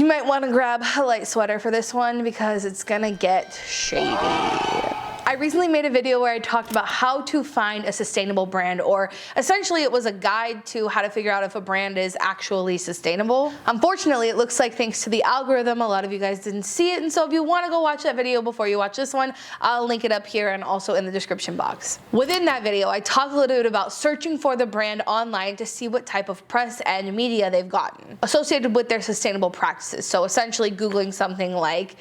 You might want to grab a light sweater for this one because it's gonna get shady. I recently made a video where I talked about how to find a sustainable brand, or essentially it was a guide to how to figure out if a brand is actually sustainable. Unfortunately, it looks like thanks to the algorithm, a lot of you guys didn't see it, and so if you want to go watch that video before you watch this one, I'll link it up here and also in the description box. Within that video, I talked a little bit about searching for the brand online to see what type of press and media they've gotten associated with their sustainable practices. So essentially Googling something like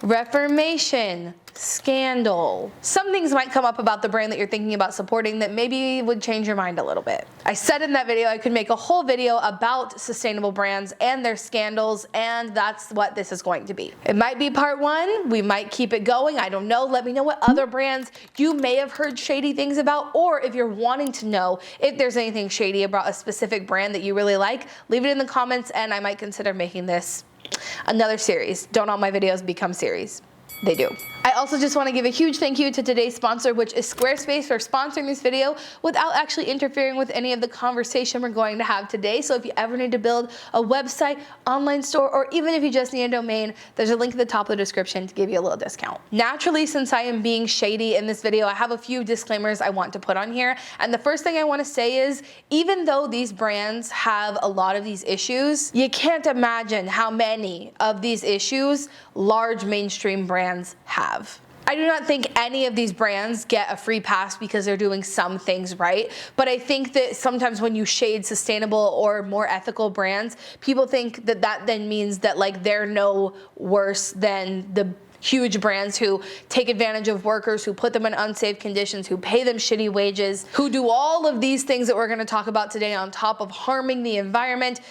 reformation, scandal. Some things might come up about the brand that you're thinking about supporting that maybe would change your mind a little bit. I said in that video I could make a whole video about sustainable brands and their scandals, and that's what this is going to be. It might be part one, we might keep it going, I don't know. Let me know what other brands you may have heard shady things about, or if you're wanting to know if there's anything shady about a specific brand that you really like, leave it in the comments and I might consider making this another series. Don't all my videos become series? They do. I also just want to give a huge thank you to today's sponsor, which is Squarespace, for sponsoring this video without actually interfering with any of the conversation we're going to have today. So if you ever need to build a website, online store, or even if you just need a domain, there's a link at the top of the description to give you a little discount. Naturally, since I am being shady in this video, I have a few disclaimers I want to put on here. And the first thing I want to say is, even though these brands have a lot of these issues, you can't imagine how many of these issues large mainstream brands have. I do not think any of these brands get a free pass because they're doing some things right, but I think that sometimes when you shade sustainable or more ethical brands, people think that that then means that like they're no worse than the huge brands who take advantage of workers, who put them in unsafe conditions, who pay them shitty wages, who do all of these things that we're going to talk about today on top of harming the environment.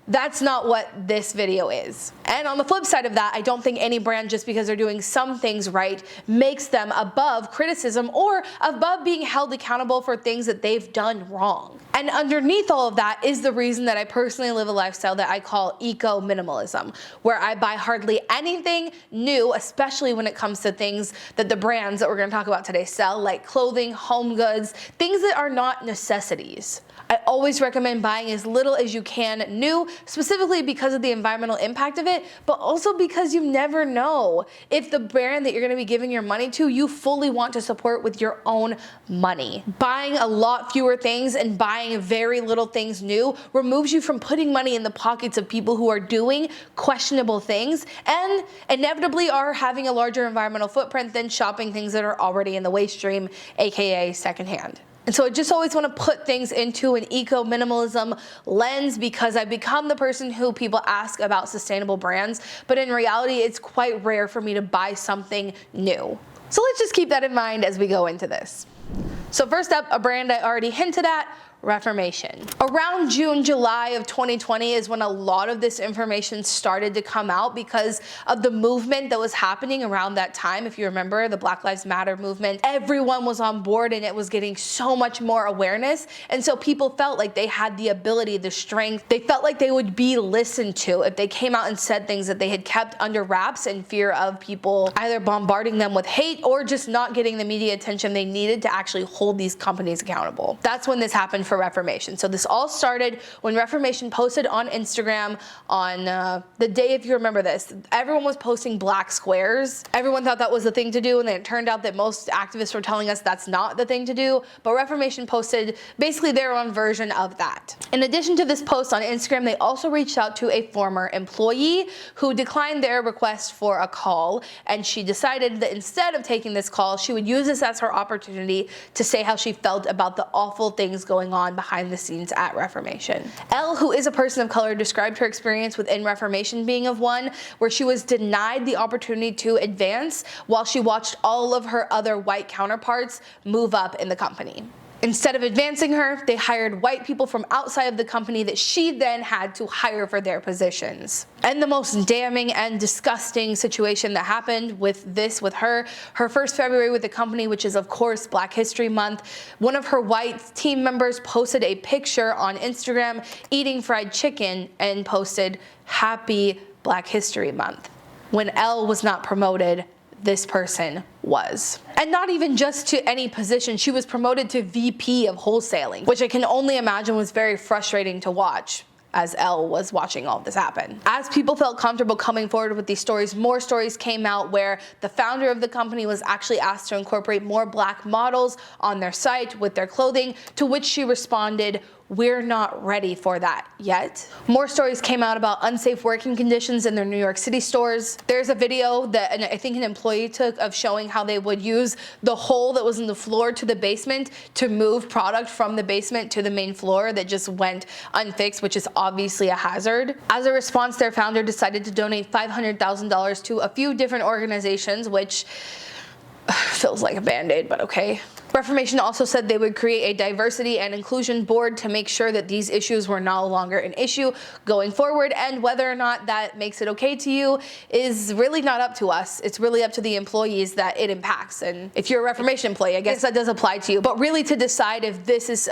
That's not what this video is. And on the flip side of that, I don't think any brand, just because they're doing some things right, makes them above criticism or above being held accountable for things that they've done wrong. And underneath all of that is the reason that I personally live a lifestyle that I call eco-minimalism, where I buy hardly anything new, especially when it comes to things that the brands that we're going to talk about today sell, like clothing, home goods, things that are not necessities. I always recommend buying as little as you can new, specifically because of the environmental impact of it, but also because you never know if the brand that you're going to be giving your money to, you fully want to support with your own money. Buying a lot fewer things and buying very little things new removes you from putting money in the pockets of people who are doing questionable things and inevitably are having a larger environmental footprint than shopping things that are already in the waste stream, aka secondhand. And so I just always want to put things into an eco-minimalism lens because I've become the person who people ask about sustainable brands, but in reality, it's quite rare for me to buy something new. So let's just keep that in mind as we go into this. So first up, a brand I already hinted at, Reformation. Around June, July of 2020 is when a lot of this information started to come out because of the movement that was happening around that time. If you remember the Black Lives Matter movement, everyone was on board and it was getting so much more awareness. And so people felt like they had the ability, the strength. They felt like they would be listened to if they came out and said things that they had kept under wraps in fear of people either bombarding them with hate or just not getting the media attention they needed to actually hold these companies accountable. That's when this happened for Reformation. So this all started when Reformation posted on Instagram on the day, if you remember this, everyone was posting black squares. Everyone thought that was the thing to do, and then it turned out that most activists were telling us that's not the thing to do, but Reformation posted basically their own version of that. In addition to this post on Instagram, they also reached out to a former employee who declined their request for a call, and she decided that instead of taking this call, she would use this as her opportunity to say how she felt about the awful things going on behind the scenes at Reformation. Elle, who is a person of color, described her experience within Reformation being of one where she was denied the opportunity to advance while she watched all of her other white counterparts move up in the company. Instead of advancing her, they hired white people from outside of the company that she then had to hire for their positions. And the most damning and disgusting situation that happened with her first February with the company, which is of course Black History Month, one of her white team members posted a picture on Instagram eating fried chicken and posted, "Happy Black History Month." When Elle was not promoted, this person was. And not even just to any position, she was promoted to VP of wholesaling, which I can only imagine was very frustrating to watch. as Elle was watching all of this happen. As people felt comfortable coming forward with these stories, more stories came out where the founder of the company was actually asked to incorporate more black models on their site with their clothing, to which she responded, "We're not ready for that yet." More stories came out about unsafe working conditions in their New York City stores. There's a video that I think an employee took of showing how they would use the hole that was in the floor to the basement to move product from the basement to the main floor that just went unfixed, which is obviously a hazard. As a response, their founder decided to donate $500,000 to a few different organizations, which feels like a band-aid, but okay. Reformation also said they would create a diversity and inclusion board to make sure that these issues were no longer an issue going forward, and whether or not that makes it okay to you is really not up to us. It's really up to the employees that it impacts. And if you're a Reformation employee, I guess that does apply to you. But really, to decide if this is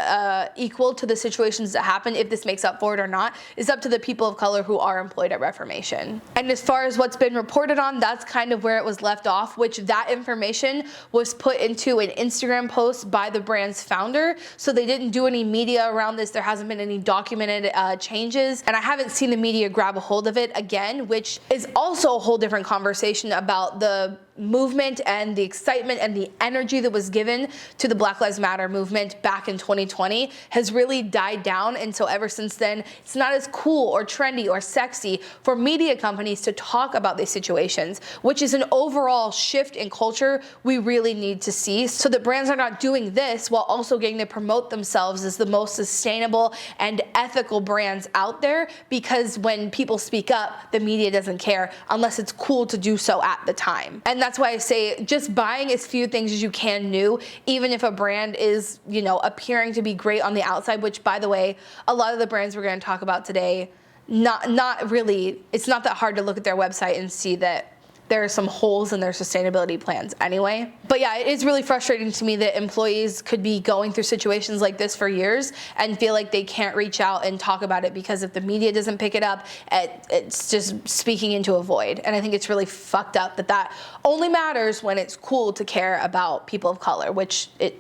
equal to the situations that happen, if this makes up for it or not, is up to the people of color who are employed at Reformation. And as far as what's been reported on, that's kind of where it was left off, which that information was put into an Instagram post by the brand's founder. So they didn't do any media around this. There hasn't been any documented changes, and I haven't seen the media grab a hold of it again, which is also a whole different conversation about the movement and the excitement and the energy that was given to the Black Lives Matter movement back in 2020 has really died down. And so ever since then, it's not as cool or trendy or sexy for media companies to talk about these situations, which is an overall shift in culture we really need to see, so that brands are not doing this while also getting to promote themselves as the most sustainable and ethical brands out there, because when people speak up, the media doesn't care unless it's cool to do so at the time. And that's why I say just buying as few things as you can new, even if a brand is, you know, appearing to be great on the outside, which, by the way, a lot of the brands we're going to talk about today, not really, it's not that hard to look at their website and see that there are some holes in their sustainability plans anyway. But yeah, it is really frustrating to me that employees could be going through situations like this for years and feel like they can't reach out and talk about it because if the media doesn't pick it up, it's just speaking into a void. And I think it's really fucked up that that only matters when it's cool to care about people of color, which it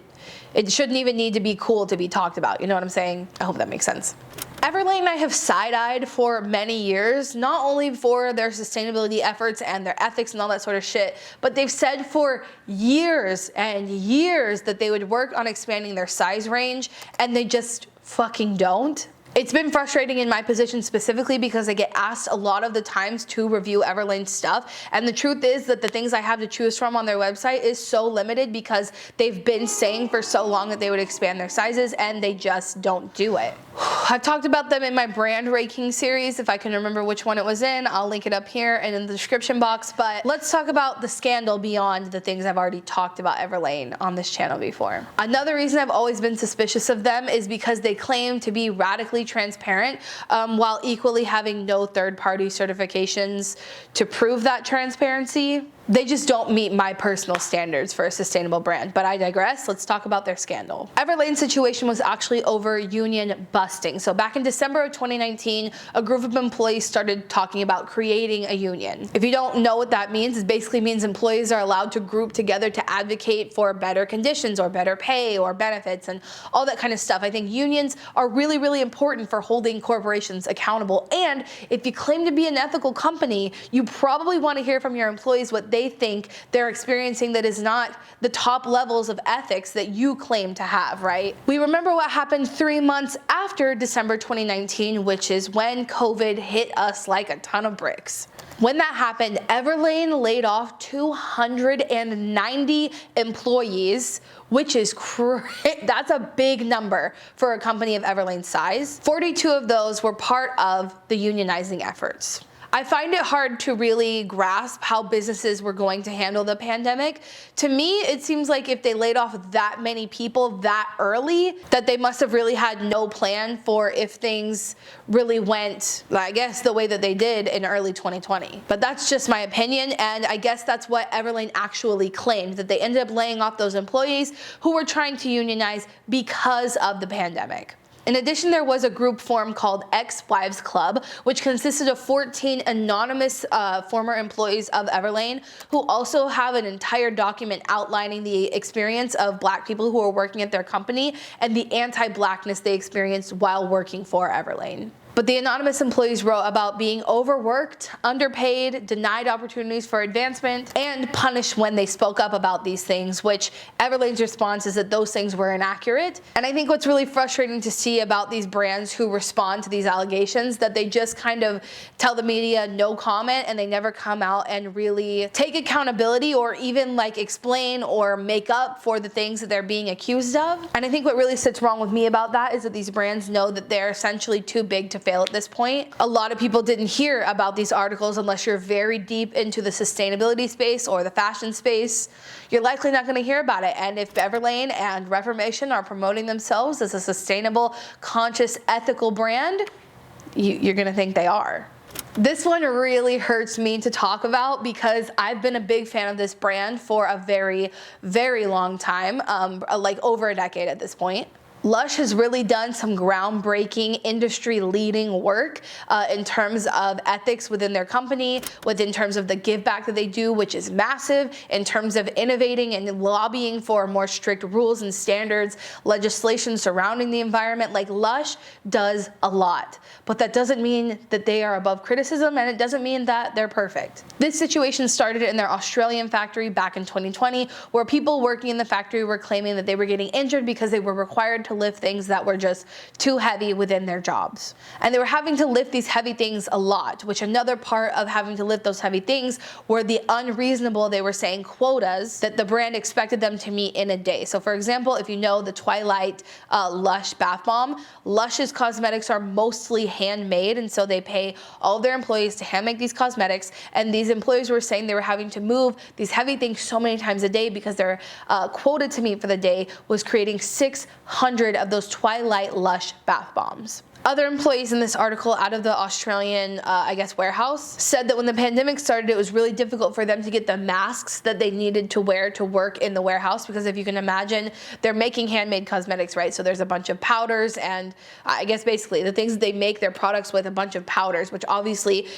shouldn't even need to be cool to be talked about. You know what I'm saying? I hope that makes sense. Everlane I have side-eyed for many years, not only for their sustainability efforts and their ethics and all that sort of shit, but they've said for years and years that they would work on expanding their size range, and they just fucking don't. It's been frustrating in my position specifically because I get asked a lot of the times to review Everlane stuff, and the truth is that the things I have to choose from on their website is so limited because they've been saying for so long that they would expand their sizes and they just don't do it. I've talked about them in my brand ranking series. If I can remember which one it was in, I'll link it up here and in the description box. But let's talk about the scandal beyond the things I've already talked about Everlane on this channel before. Another reason I've always been suspicious of them is because they claim to be radically transparent while equally having no third-party certifications to prove that transparency. They just don't meet my personal standards for a sustainable brand, but I digress. Let's talk about their scandal. Everlane's situation was actually over union busting. So back in December of 2019, a group of employees started talking about creating a union. If you don't know what that means, it basically means employees are allowed to group together to advocate for better conditions or better pay or benefits and all that kind of stuff. I think unions are really, really important for holding corporations accountable. And if you claim to be an ethical company, you probably want to hear from your employees what they think they're experiencing that is not the top levels of ethics that you claim to have, right? We remember what happened 3 months after December 2019, which is when COVID hit us like a ton of bricks. When that happened, Everlane laid off 290 employees, which is that's a big number for a company of Everlane's size. 42 of those were part of the unionizing efforts. I find it hard to really grasp how businesses were going to handle the pandemic. To me, it seems like if they laid off that many people that early, that they must have really had no plan for if things really went, I guess, the way that they did in early 2020. But that's just my opinion, and I guess that's what Everlane actually claimed, that they ended up laying off those employees who were trying to unionize because of the pandemic. In addition, there was a group formed called Ex-Wives Club, which consisted of 14 anonymous former employees of Everlane who also have an entire document outlining the experience of Black people who are working at their company and the anti-Blackness they experienced while working for Everlane. But the anonymous employees wrote about being overworked, underpaid, denied opportunities for advancement, and punished when they spoke up about these things, which Everlane's response is that those things were inaccurate. And I think what's really frustrating to see about these brands who respond to these allegations, that they just kind of tell the media no comment, and they never come out and really take accountability or even like explain or make up for the things that they're being accused of. And I think what really sits wrong with me about that is that these brands know that they're essentially too big to fail at this point. A lot of people didn't hear about these articles unless you're very deep into the sustainability space or the fashion space. You're likely not going to hear about it. And if Everlane and Reformation are promoting themselves as a sustainable, conscious, ethical brand, you're going to think they are. This one really hurts me to talk about because I've been a big fan of this brand for a very, very long time, like over a decade at this point. Lush has really done some groundbreaking, industry-leading work in terms of ethics within their company, in terms of the give back that they do, which is massive, in terms of innovating and lobbying for more strict rules and standards, legislation surrounding the environment. Like, Lush does a lot, but that doesn't mean that they are above criticism, and it doesn't mean that they're perfect. This situation started in their Australian factory back in 2020, where people working in the factory were claiming that they were getting injured because they were required to lift things that were just too heavy within their jobs. And they were having to lift these heavy things a lot, which another part of having to lift those heavy things were the unreasonable, they were saying, quotas that the brand expected them to meet in a day. So for example, if you know the Twilight Lush bath bomb, Lush's cosmetics are mostly handmade, and so they pay all their employees to hand make these cosmetics, and these employees were saying they were having to move these heavy things so many times a day because their quota to meet for the day was creating 600 of those Twilight Lush bath bombs. Other employees in this article out of the Australian, warehouse said that when the pandemic started, it was really difficult for them to get the masks that they needed to wear to work in the warehouse, because if you can imagine, they're making handmade cosmetics, right? So there's a bunch of powders, and I guess basically the things that they make their products with, a bunch of powders, which obviously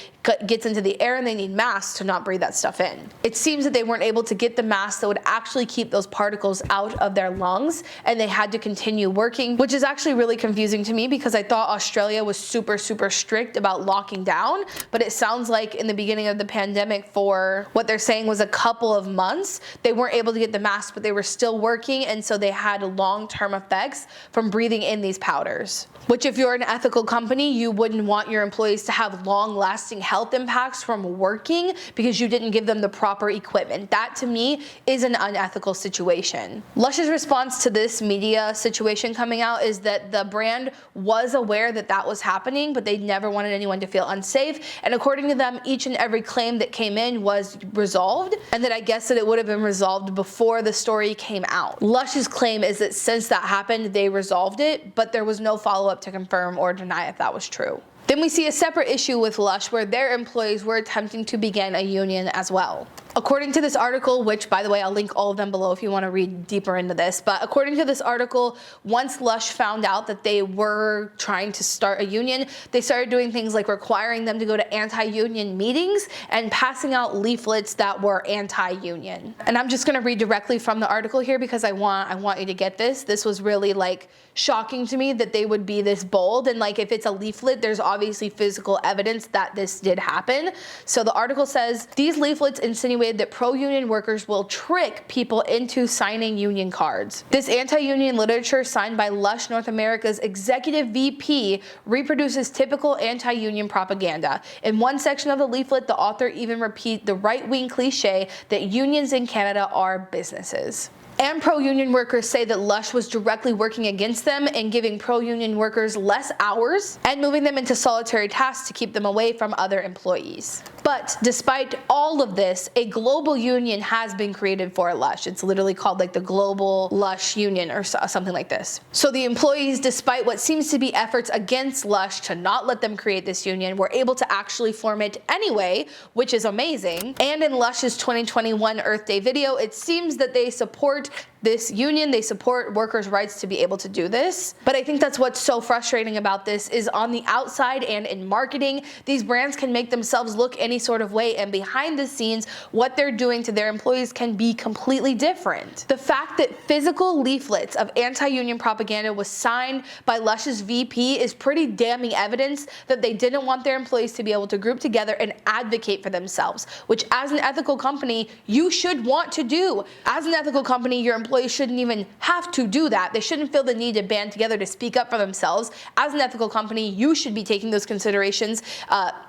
gets into the air, and they need masks to not breathe that stuff in. It seems that they weren't able to get the masks that would actually keep those particles out of their lungs, and they had to continue working, which is actually really confusing to me because I thought Australia was super strict about locking down, but it sounds like in the beginning of the pandemic, for what they're saying was a couple of months, they weren't able to get the mask, but they were still working, and so they had long-term effects from breathing in these powders. Which, if you're an ethical company, you wouldn't want your employees to have long-lasting health impacts from working because you didn't give them the proper equipment. That, to me, is an unethical situation. Lush's response to this media situation coming out is that the brand was aware that that was happening, but they never wanted anyone to feel unsafe. And according to them, each and every claim that came in was resolved, and that I guess that it would have been resolved before the story came out. Lush's claim is that since that happened, they resolved it, but there was no follow-up to confirm or deny if that was true. Then we see a separate issue with Lush where their employees were attempting to begin a union as well. According to this article, which by the way, I'll link all of them below if you want to read deeper into this, but according to this article, once Lush found out that they were trying to start a union, they started doing things like requiring them to go to anti-union meetings and passing out leaflets that were anti-union. And I'm just going to read directly from the article here because I want you to get this. This was really like shocking to me that they would be this bold, and like if it's a leaflet, there's obviously physical evidence that this did happen. So the article says, these leaflets insinuate that pro-union workers will trick people into signing union cards. This anti-union literature signed by Lush North America's executive VP reproduces typical anti-union propaganda. In one section of the leaflet, the author even repeats the right-wing cliche that unions in Canada are businesses. And pro-union workers say that Lush was directly working against them and giving pro-union workers less hours and moving them into solitary tasks to keep them away from other employees. But despite all of this, a global union has been created for Lush. It's literally called like the Global Lush Union or something like this. So the employees, despite what seems to be efforts against Lush to not let them create this union, were able to actually form it anyway, which is amazing. And in Lush's 2021 Earth Day video, it seems that they support this union, they support workers' rights to be able to do this. But I think that's what's so frustrating about this is on the outside and in marketing, these brands can make themselves look any sort of way, and behind the scenes, what they're doing to their employees can be completely different. The fact that physical leaflets of anti-union propaganda was signed by Lush's VP is pretty damning evidence that they didn't want their employees to be able to group together and advocate for themselves, which as an ethical company, you should want to do. As an ethical company, your employees shouldn't even have to do that. They shouldn't feel the need to band together to speak up for themselves. As an ethical company, you should be taking those considerations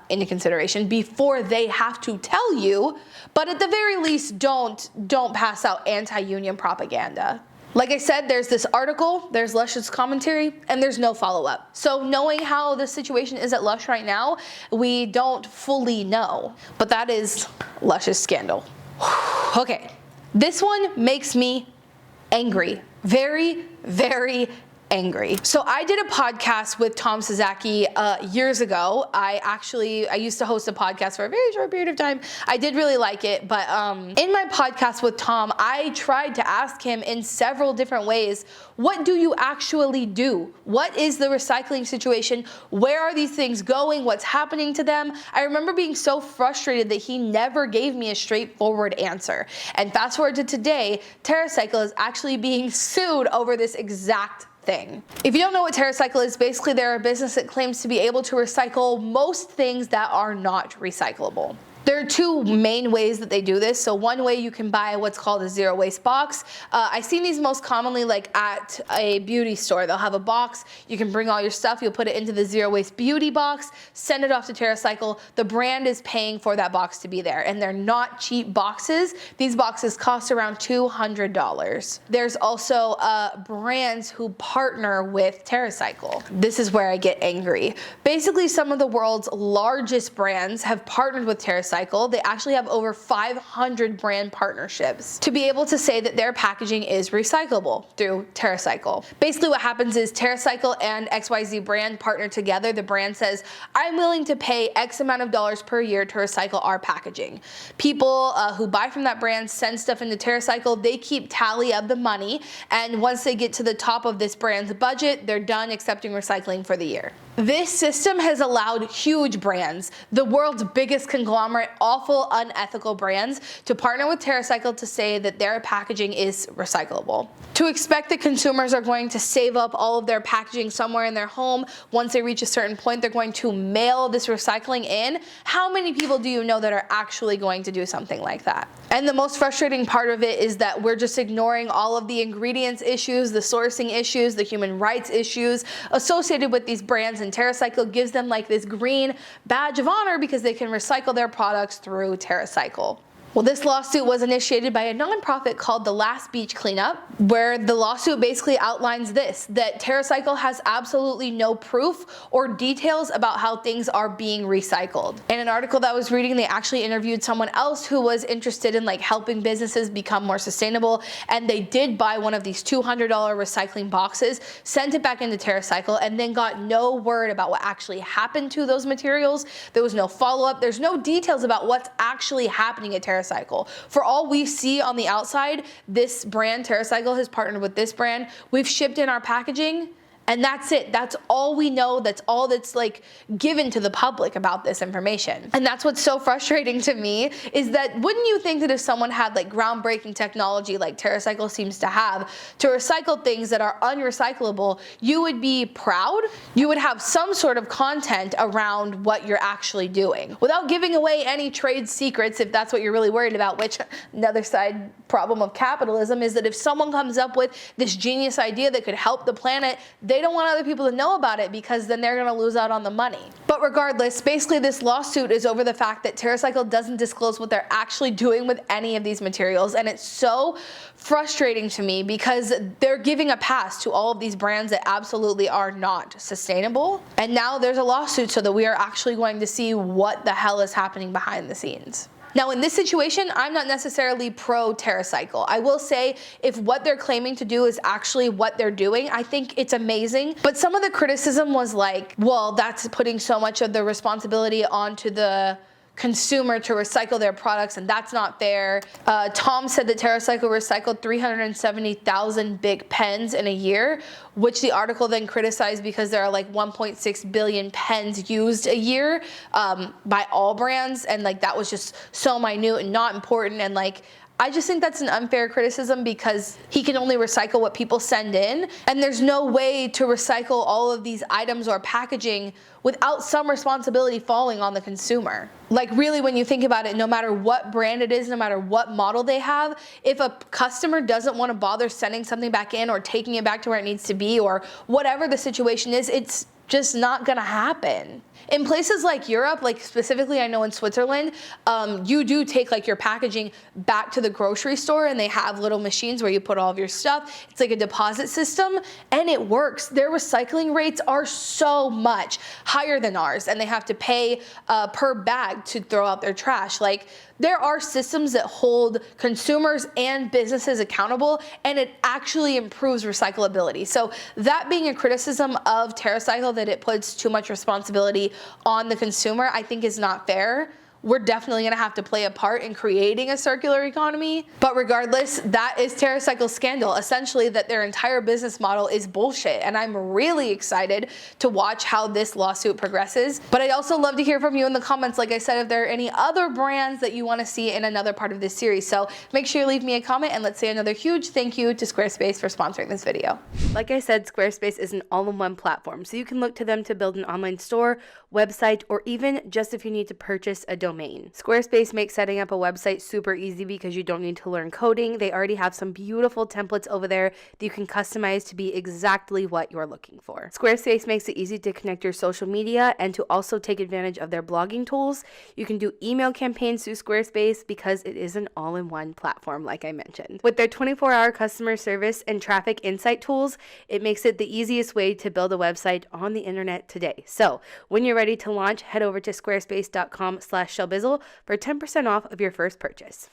into consideration before they have to tell you, but at the very least, don't pass out anti-union propaganda. Like I said, there's this article, there's Lush's commentary, and there's no follow-up. So knowing how the situation is at Lush right now, we don't fully know. But that is Lush's scandal. Okay, this one makes me angry. Very, very angry. So I did a podcast with Tom Sasaki years ago. I used to host a podcast for a very short period of time. I did really like it, but in my podcast with Tom, I tried to ask him in several different ways, what do you actually do? What is the recycling situation? Where are these things going? What's happening to them? I remember being so frustrated that he never gave me a straightforward answer. And fast forward to today, Terracycle is actually being sued over this exact thing. If you don't know what Terracycle is, basically they're a business that claims to be able to recycle most things that are not recyclable. There are two main ways that they do this. So one way, you can buy what's called a zero waste box. I've seen these most commonly like at a beauty store. They'll have a box, you can bring all your stuff, you'll put it into the zero waste beauty box, send it off to Terracycle. The brand is paying for that box to be there, and they're not cheap boxes. These boxes cost around $200. There's also brands who partner with Terracycle. This is where I get angry. Basically, some of the world's largest brands have partnered with Terracycle. They actually have over 500 brand partnerships to be able to say that their packaging is recyclable through Terracycle. Basically what happens is Terracycle and XYZ brand partner together. The brand says, I'm willing to pay X amount of dollars per year to recycle our packaging. People who buy from that brand send stuff into Terracycle. They keep tally of the money, and once they get to the top of this brand's budget, they're done accepting recycling for the year. This system has allowed huge brands, the world's biggest conglomerate, awful, unethical brands, to partner with Terracycle to say that their packaging is recyclable. To expect that consumers are going to save up all of their packaging somewhere in their home, once they reach a certain point, they're going to mail this recycling in. How many people do you know that are actually going to do something like that? And the most frustrating part of it is that we're just ignoring all of the ingredients issues, the sourcing issues, the human rights issues associated with these brands, and Terracycle gives them like this green badge of honor because they can recycle their products through Terracycle. Well, this lawsuit was initiated by a nonprofit called the Last Beach Cleanup, where the lawsuit basically outlines this, that Terracycle has absolutely no proof or details about how things are being recycled. In an article that I was reading, they actually interviewed someone else who was interested in like helping businesses become more sustainable, and they did buy one of these $200 recycling boxes, sent it back into Terracycle, and then got no word about what actually happened to those materials. There was no follow-up. There's no details about what's actually happening at Terracycle. For all we see on the outside, this brand, Terracycle, has partnered with this brand. We've shipped in our packaging, and that's it. That's all we know. That's all that's like given to the public about this information. And that's what's so frustrating to me, is that wouldn't you think that if someone had like groundbreaking technology like Terracycle seems to have to recycle things that are unrecyclable, you would be proud? You would have some sort of content around what you're actually doing without giving away any trade secrets, if that's what you're really worried about, which another side problem of capitalism is that if someone comes up with this genius idea that could help the planet, they don't want other people to know about it because then they're going to lose out on the money. But regardless, basically this lawsuit is over the fact that Terracycle doesn't disclose what they're actually doing with any of these materials, and it's so frustrating to me because they're giving a pass to all of these brands that absolutely are not sustainable. And now there's a lawsuit so that we are actually going to see what the hell is happening behind the scenes. Now in this situation, I'm not necessarily pro Terracycle. I will say if what they're claiming to do is actually what they're doing, I think it's amazing. But some of the criticism was like, well, that's putting so much of the responsibility onto the consumer to recycle their products, and that's not fair. Tom said that Terracycle recycled 370,000 big pens in a year, which the article then criticized because there are like 1.6 billion pens used a year by all brands, and like that was just so minute and not important. And like, I just think that's an unfair criticism because he can only recycle what people send in, and there's no way to recycle all of these items or packaging without some responsibility falling on the consumer. Like really, when you think about it, no matter what brand it is, no matter what model they have, if a customer doesn't want to bother sending something back in or taking it back to where it needs to be or whatever the situation is, it's just not gonna happen. In places like Europe, like specifically I know in Switzerland, you do take like your packaging back to the grocery store, and they have little machines where you put all of your stuff. It's like a deposit system, and it works. Their recycling rates are so much higher than ours, and they have to pay per bag to throw out their trash. Like, there are systems that hold consumers and businesses accountable, and it actually improves recyclability. So that being a criticism of Terracycle, that it puts too much responsibility on the consumer, I think is not fair. We're definitely gonna have to play a part in creating a circular economy. But regardless, that is Terracycle's scandal, essentially that their entire business model is bullshit. And I'm really excited to watch how this lawsuit progresses. But I'd also love to hear from you in the comments, like I said, if there are any other brands that you wanna see in another part of this series. So make sure you leave me a comment, and let's say another huge thank you to Squarespace for sponsoring this video. Like I said, Squarespace is an all-in-one platform, so you can look to them to build an online store, website, or even just if you need to purchase a domain. Squarespace makes setting up a website super easy because you don't need to learn coding. They already have some beautiful templates over there that you can customize to be exactly what you're looking for. Squarespace makes it easy to connect your social media and to also take advantage of their blogging tools. You can do email campaigns through Squarespace because it is an all-in-one platform, like I mentioned. With their 24-hour customer service and traffic insight tools, it makes it the easiest way to build a website on the internet today. So when you're ready to launch, head over to squarespace.com/Shelbizleee for 10% off of your first purchase.